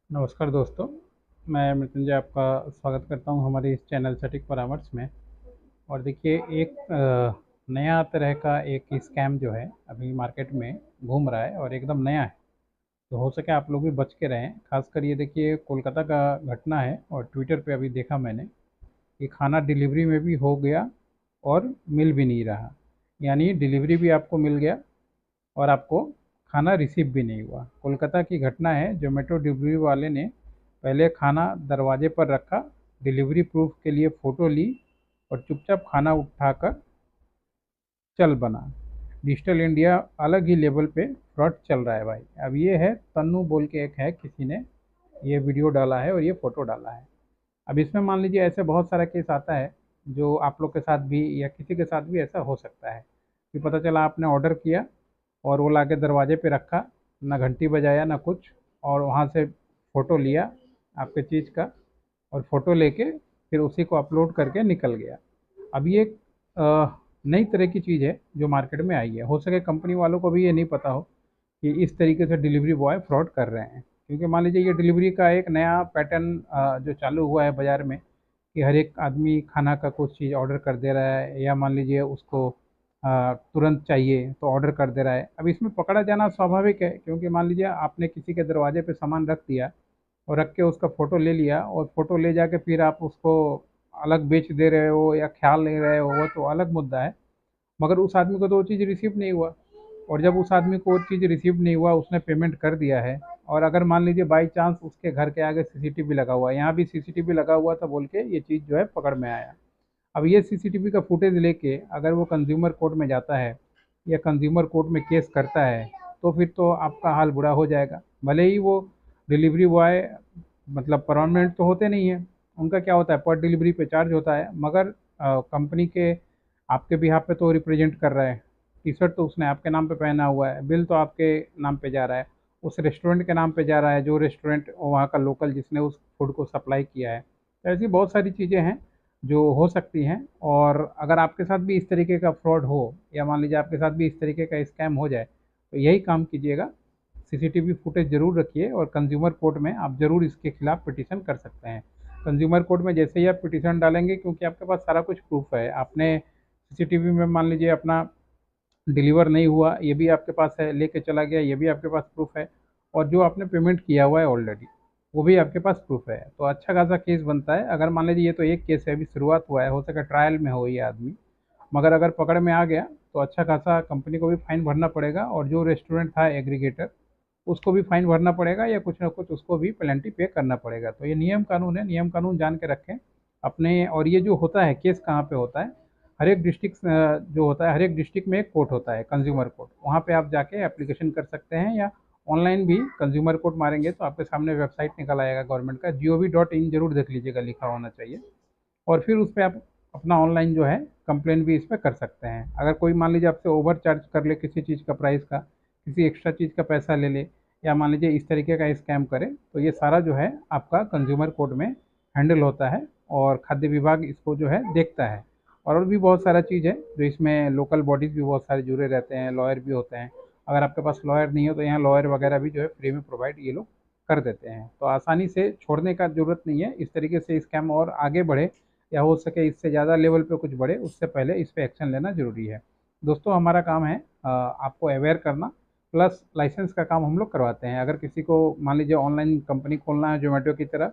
नमस्कार दोस्तों। मैं मृत्युंजय आपका स्वागत करता हूं हमारे इस चैनल सटीक परामर्श में। और देखिए, एक नया तरह का एक स्कैम जो है अभी मार्केट में घूम रहा है और एकदम नया है। तो हो सके आप लोग भी बच के रहें। खासकर ये देखिए, कोलकाता का घटना है और ट्विटर पे अभी देखा मैंने कि खाना डिलीवरी में भी हो गया और मिल भी नहीं रहा। यानी डिलीवरी भी आपको मिल गया और आपको खाना रिसीव भी नहीं हुआ। कोलकाता की घटना है। जोमेटो डिलीवरी वाले ने पहले खाना दरवाजे पर रखा, डिलीवरी प्रूफ के लिए फ़ोटो ली और चुपचाप खाना उठाकर चल बना। डिजिटल इंडिया अलग ही लेवल पे फ्रॉड चल रहा है भाई। अब ये है तन्नू बोल के एक है, किसी ने ये वीडियो डाला है और ये फ़ोटो डाला है। अब इसमें मान लीजिए ऐसे बहुत सारा केस आता है जो आप लोग के साथ भी या किसी के साथ भी ऐसा हो सकता है कि पता चला आपने ऑर्डर किया और वो लाके दरवाजे पे रखा, ना घंटी बजाया ना कुछ, और वहाँ से फ़ोटो लिया आपके चीज़ का और फ़ोटो लेके फिर उसी को अपलोड करके निकल गया। अब ये नई तरह की चीज़ है जो मार्केट में आई है। हो सके कंपनी वालों को भी ये नहीं पता हो कि इस तरीके से डिलीवरी बॉय फ्रॉड कर रहे हैं, क्योंकि मान लीजिए ये डिलीवरी का एक नया पैटर्न जो चालू हुआ है बाज़ार में कि हर एक आदमी खाना का कुछ चीज़ ऑर्डर कर दे रहा है, या मान लीजिए उसको तुरंत चाहिए तो ऑर्डर कर दे रहा है। अब इसमें पकड़ा जाना स्वाभाविक है, क्योंकि मान लीजिए आपने किसी के दरवाजे पे सामान रख दिया और रख के उसका फ़ोटो ले लिया और फ़ोटो ले जाके फिर आप उसको अलग बेच दे रहे हो या ख्याल नहीं रहे हो, वो तो अलग मुद्दा है। मगर उस आदमी को तो वो चीज़ रिसीव नहीं हुआ, और जब उस आदमी को वो चीज़ रिसीव नहीं हुआ, उसने पेमेंट कर दिया है, और अगर मान लीजिए बाई चांस उसके घर के आगे सीसीटीवी लगा हुआ है, यहाँ भी सीसीटीवी लगा हुआ था बोल के ये चीज़ जो है पकड़ में आया। अब ये सीसीटीवी का फुटेज लेके अगर वो कंज्यूमर कोर्ट में जाता है या कंज्यूमर कोर्ट में केस करता है, तो फिर तो आपका हाल बुरा हो जाएगा। भले ही वो डिलीवरी बॉय मतलब परमानेंट तो होते नहीं हैं, उनका क्या होता है पर डिलीवरी पे चार्ज होता है, मगर कंपनी के आपके बिहाफ पे तो रिप्रेजेंट कर रहा है। टी शर्ट तो उसने आपके नाम पे पहना हुआ है, बिल तो आपके नाम पे जा रहा है, उस रेस्टोरेंट के नाम पे जा रहा है, जो रेस्टोरेंट वहाँ का लोकल जिसने उस फूड को सप्लाई किया है। तो ऐसी बहुत सारी चीज़ें हैं जो हो सकती हैं। और अगर आपके साथ भी इस तरीके का फ्रॉड हो, या मान लीजिए आपके साथ भी इस तरीके का स्कैम हो जाए, तो यही काम कीजिएगा। सीसीटीवी फुटेज जरूर रखिए और कंज्यूमर कोर्ट में आप जरूर इसके खिलाफ पिटीशन कर सकते हैं। कंज्यूमर कोर्ट में जैसे ही आप पिटीशन डालेंगे, क्योंकि आपके पास सारा कुछ प्रूफ है, आपने सीसीटीवी में मान लीजिए अपना डिलीवर नहीं हुआ ये भी आपके पास है, लेके चला गया ये भी आपके पास प्रूफ है, और जो आपने पेमेंट किया हुआ है ऑलरेडी वो भी आपके पास प्रूफ है, तो अच्छा खासा केस बनता है। अगर मान लीजिए ये तो एक केस है, अभी शुरुआत हुआ है, हो सके ट्रायल में हो ये आदमी, मगर अगर पकड़ में आ गया तो अच्छा खासा कंपनी को भी फाइन भरना पड़ेगा, और जो रेस्टोरेंट था एग्रीगेटर उसको भी फाइन भरना पड़ेगा, या कुछ ना कुछ उसको भी पेनल्टी पे करना पड़ेगा। तो ये नियम कानून है, नियम कानून जान के रखें अपने। और ये जो होता है केस कहाँ पे होता है, हर एक डिस्ट्रिक्ट जो होता है, हर एक डिस्ट्रिक्ट में एक कोर्ट होता है, कंज्यूमर कोर्ट, वहाँ पे आप जाके एप्लीकेशन कर सकते हैं, या ऑनलाइन भी कंज्यूमर कोर्ट मारेंगे तो आपके सामने वेबसाइट निकल आएगा गवर्नमेंट का, gov.in जरूर देख लीजिएगा, लिखा होना चाहिए। और फिर उस पर आप अपना ऑनलाइन जो है कंप्लेन भी इस पर कर सकते हैं। अगर कोई मान लीजिए आपसे ओवर चार्ज कर ले किसी चीज़ का प्राइस का, किसी एक्स्ट्रा चीज़ का पैसा ले ले, या मान लीजिए इस तरीके का स्कैम करे, तो ये सारा जो है आपका कंज्यूमर कोर्ट में हैंडल होता है, और खाद्य विभाग इसको जो है देखता है। और भी बहुत सारा चीज़ है जो इसमें लोकल बॉडीज़ भी बहुत सारे जुड़े रहते हैं, लॉयर भी होते हैं। अगर आपके पास लॉयर नहीं हो तो यहाँ लॉयर वगैरह भी जो है फ्री में प्रोवाइड ये लोग कर देते हैं, तो आसानी से छोड़ने का ज़रूरत नहीं है। इस तरीके से स्कैम और आगे बढ़े या हो सके इससे ज़्यादा लेवल पे कुछ बढ़े, उससे पहले इस पे एक्शन लेना ज़रूरी है। दोस्तों, हमारा काम है आपको अवेयर करना, प्लस लाइसेंस का काम हम लोग करवाते हैं। अगर किसी को मान लीजिए ऑनलाइन कंपनी खोलना है जोमेटो की तरह,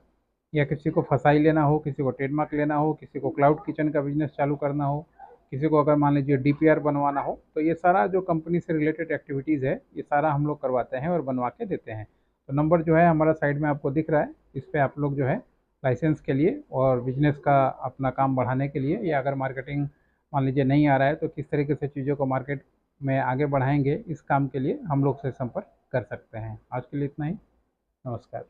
या किसी को फसाई लेना हो, किसी को ट्रेडमार्क लेना हो, किसी को क्लाउड किचन का बिजनेस चालू करना हो, किसी को अगर मान लीजिए डीपीआर बनवाना हो, तो ये सारा जो कंपनी से रिलेटेड एक्टिविटीज़ है ये सारा हम लोग करवाते हैं और बनवा के देते हैं। तो नंबर जो है हमारा साइड में आपको दिख रहा है, इस पर आप लोग जो है लाइसेंस के लिए और बिजनेस का अपना काम बढ़ाने के लिए, या अगर मार्केटिंग मान लीजिए नहीं आ रहा है तो किस तरीके से चीज़ों को मार्केट में आगे बढ़ाएंगे, इस काम के लिए हम लोग से संपर्क कर सकते हैं। आज के लिए इतना ही। नमस्कार।